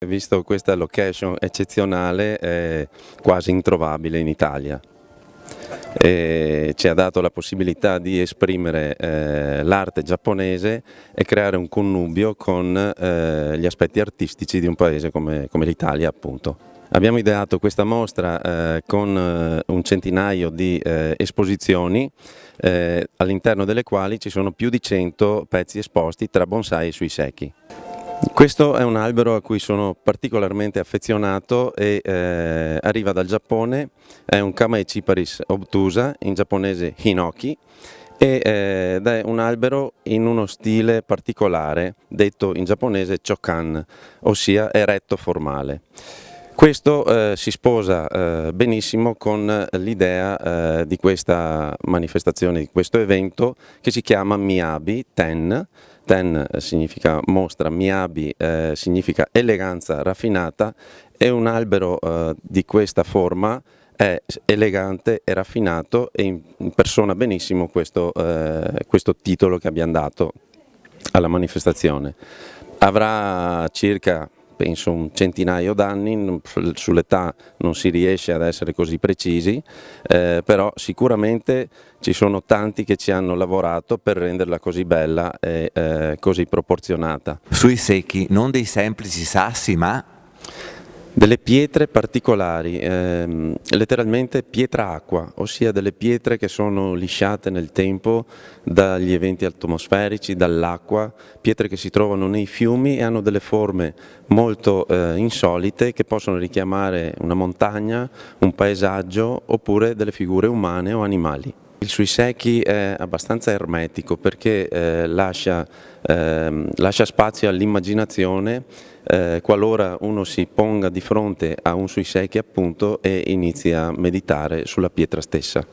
visto questa location eccezionale, è quasi introvabile in Italia. E ci ha dato la possibilità di esprimere l'arte giapponese e creare un connubio con gli aspetti artistici di un paese come l'Italia, appunto. Abbiamo ideato questa mostra con un centinaio di esposizioni all'interno delle quali ci sono più di 100 pezzi esposti tra bonsai e suiseki. Questo è un albero a cui sono particolarmente affezionato e arriva dal Giappone, è un Kamaeciparis obtusa, in giapponese Hinoki, ed è un albero in uno stile particolare, detto in giapponese Chokan, ossia eretto formale. Questo si sposa benissimo con l'idea di questa manifestazione, di questo evento che si chiama Miyabi Ten. Ten significa mostra, Miyabi significa eleganza raffinata, e un albero di questa forma è elegante e raffinato e impersona benissimo questo titolo che abbiamo dato alla manifestazione. Avrà circa, penso, un centinaio d'anni, sull'età non si riesce ad essere così precisi, però sicuramente ci sono tanti che ci hanno lavorato per renderla così bella e così proporzionata. Suiseki, non dei semplici sassi, ma delle pietre particolari, letteralmente pietra acqua, ossia delle pietre che sono lisciate nel tempo dagli eventi atmosferici, dall'acqua, pietre che si trovano nei fiumi e hanno delle forme molto insolite che possono richiamare una montagna, un paesaggio oppure delle figure umane o animali. Il suiseki è abbastanza ermetico perché lascia spazio all'immaginazione qualora uno si ponga di fronte a un suiseki, appunto, e inizi a meditare sulla pietra stessa.